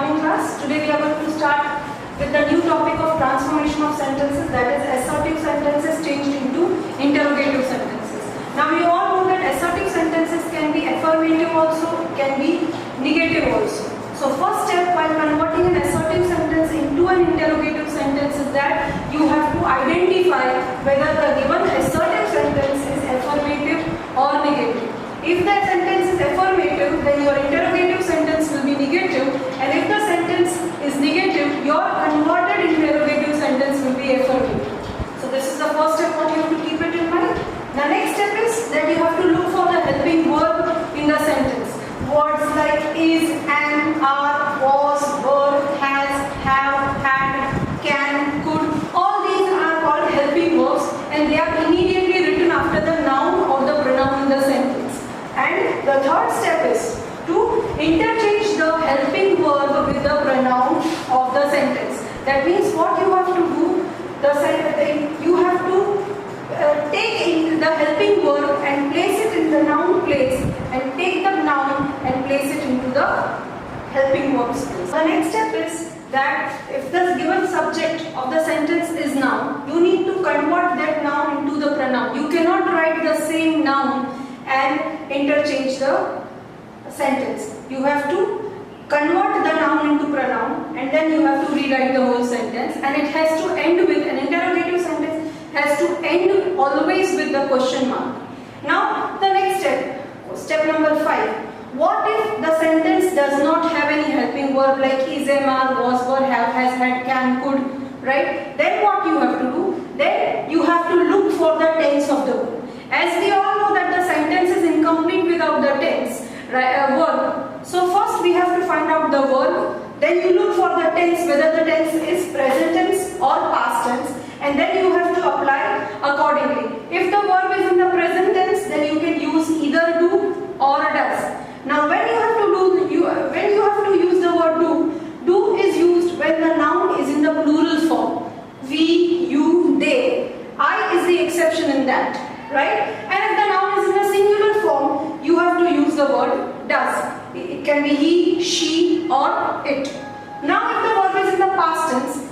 morning class. Today we are going to start with the new topic of transformation of sentences, that is assertive sentences changed into interrogative sentences. Now you all know that assertive sentences can be affirmative also, can be negative also. So first step while converting an assertive sentence into an interrogative sentence is that you have to identify whether the given assertive sentence is affirmative or negative. If the sentence is affirmative, then your interrogative sentence will be negative, and if the sentence is negative, your converted interrogative sentence will be affirmative. So this is the first step what you have to keep it in mind. The next step is that you have to look for the helping verb in the sentence. Words like is, am, are, was, were, has, have, had, can, could, all these are called helping verbs, and they are immediately written after the noun or the pronoun in the sentence. And the third step is to interchange the helping verb with the pronoun of the sentence. That means what you have to do, you have to take in the helping verb and place it in the noun place, and take the noun and place it into the helping verbs place. The next step is that if the given subject of the sentence is noun, you need to convert that noun into the pronoun. You cannot write the same noun and interchange the sentence. You have to convert the noun into pronoun, and then you have to rewrite the whole sentence, and it has to end with an interrogative sentence, has to end always with the question mark. Now the next step number 5. What if the sentence does not have any helping verb like is, am, are, was, were, have, has, had, can, could, right? Then what you have to do? Then you have to look for the tense of the verb. As we all know that the sentence is incomplete without the tense, verb. So first we have to find out the verb, then you look for the tense, whether the tense is present tense or past tense, and then you have to apply accordingly. If the verb is in the present tense, then you can use either do or does. Now when you have to use the word do is used when the noun is in the plural form. We, you, they. I is the exception in that. Right? And if the noun is in a singular form, you have to use the word does. It can be he, she, or it. Now if the verb is in the past tense,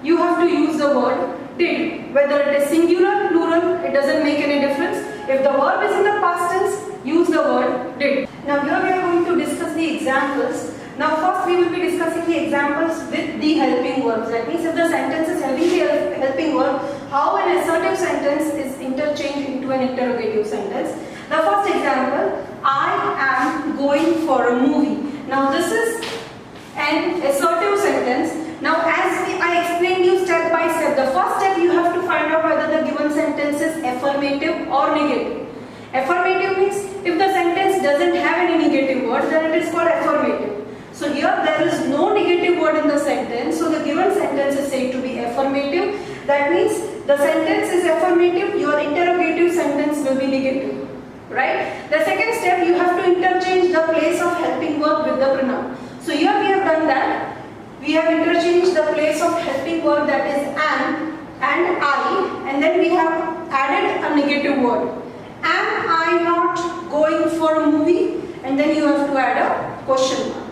you have to use the word did. Whether it is singular, plural, it doesn't make any difference. If the verb is in the past tense, use the word did. Now here we are going to discuss the examples. Now first we will be discussing the examples with the helping verbs. That means if the sentence is having the helping verb, how an assertive sentence is interchanged into an interrogative sentence. The first example, I am going for a movie. Now this is an assertive sentence. Now as I explained you step by step, the first step you have to find out whether the given sentence is affirmative or negative. Affirmative means if the sentence doesn't have any negative word, then it is called affirmative. So here there is no negative word in the sentence, so the given sentence is said to be affirmative. That means the sentence is affirmative, your interrogative sentence will be negative. Right? The second step, you have to interchange the place of helping verb with the pronoun. So here we have done that. We have interchanged the place of helping verb, that is am and I, and then we have added a negative word. Am I not going for a movie? And then you have to add a question mark.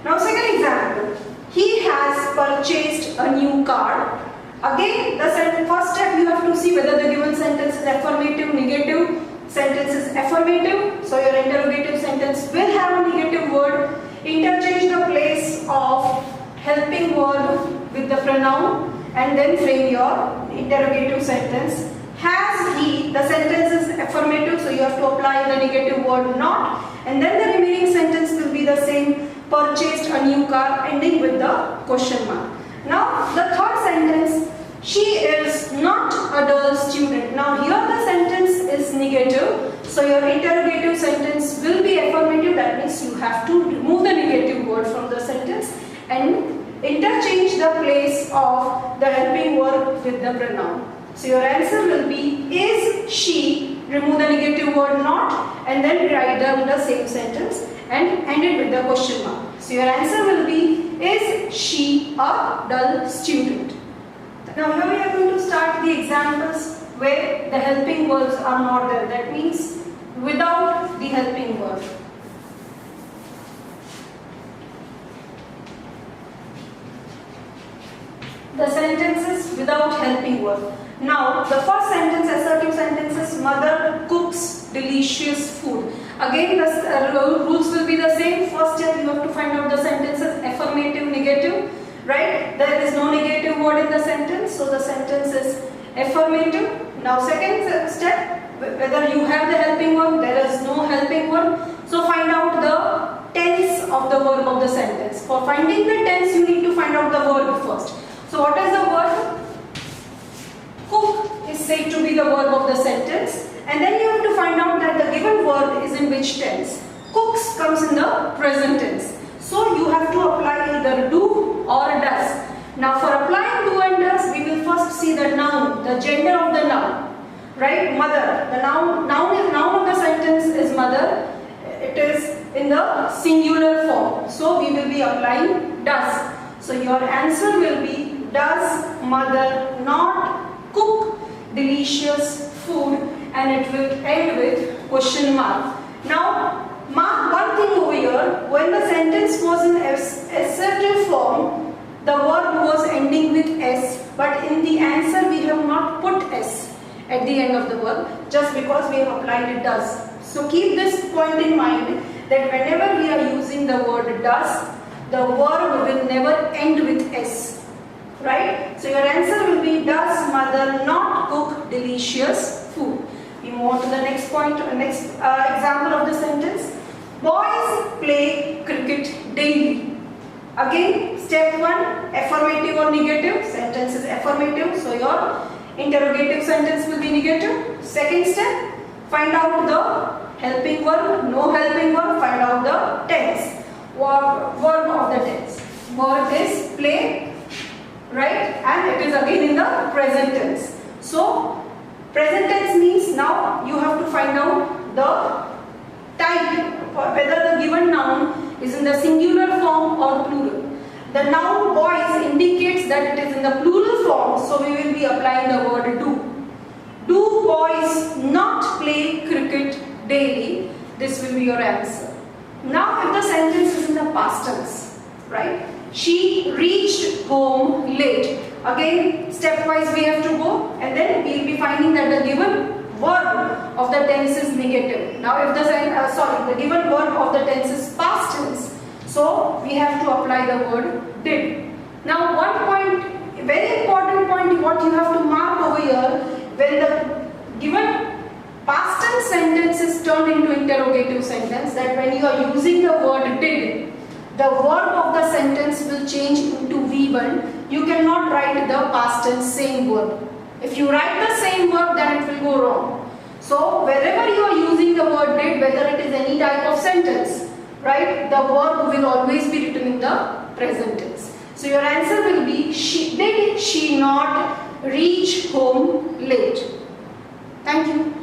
Now second example, he has purchased a new car. Again, the first step you have to see whether the given sentence is affirmative, negative. Sentence is affirmative, so your interrogative sentence will have a negative word. Interchange the place of helping word with the pronoun and then frame your interrogative sentence. Has he, the sentence is affirmative, so you have to apply the negative word not, and then the remaining sentence will be the same. Purchased a new car, ending with the question mark. Now the third sentence, she is not a dull student. Now here the sentence is negative, so your interrogative sentence will be affirmative. That means you have to remove the negative word from the sentence and interchange the place of the helping verb with the pronoun. So your answer will be is she, remove the negative word not, and then write down the same sentence and end it with the question mark. So your answer will be is she a dull student. Now here we are going to start the examples where the helping verbs are not there. That means without the helping verb. without helping verb. Now the first sentence, assertive sentence is mother cooks delicious food. Again the rules will be the same. First step, you have to find out the sentences affirmative, negative, right? There is no negative word in the sentence, so the sentence is affirmative. Now second step, whether you have the helping verb, there is no helping verb, so find out the tense of the verb of the sentence. For finding the tense, you need to find out the verb first. So what is the verb? Cook is said to be the verb of the sentence, and then you have to find out that the given verb is in which tense. Cooks comes in the present tense, so you have to apply either do or does. Now for applying do and does, we will first see the noun, the gender of the noun, right? Mother, the noun of the sentence is mother. It is in the singular form, so we will be applying does. So your answer will be, does mother not cook delicious food? And it will end with question mark. Now mark one thing over here. When the sentence was in assertive form, the verb was ending with s, but in the answer we have not put s at the end of the verb, just because we have applied it does. So keep this point in mind, that whenever we are using the word does, the verb will never end with s, right? So your answer will be, does mother not cook delicious food? We move on to the next point, next example of the sentence. Boys play cricket daily. Again, step 1, affirmative or negative. Sentence is affirmative, so your interrogative sentence will be negative. Second step, find out the helping verb, no helping verb, find out the tense, verb of the tense. Verb is play, right? And it is again in the present tense. So present tense means now you have to find out the type, whether the given noun is in the singular form or plural. The noun boys indicates that it is in the plural form, so we will be applying the word do. Do boys not play cricket daily? This will be your answer. Now if the sentence is in the past tense, right? She reached home late. Again, stepwise we have to go, and then we will be finding that the given verb of the tense is negative. Now if the given verb of the tense is past tense, so we have to apply the word did. Now one point, very important point, what you have to mark over here, when the given past tense sentence is turned into interrogative sentence, that when you are using the word did, the verb of the sentence will change into V1. You cannot write the past tense same verb. If you write the same verb, then it will go wrong. So wherever you are using the word did, whether it is any type of sentence, right, the verb will always be written in the present tense. So your answer will be, did she not reach home late? Thank you.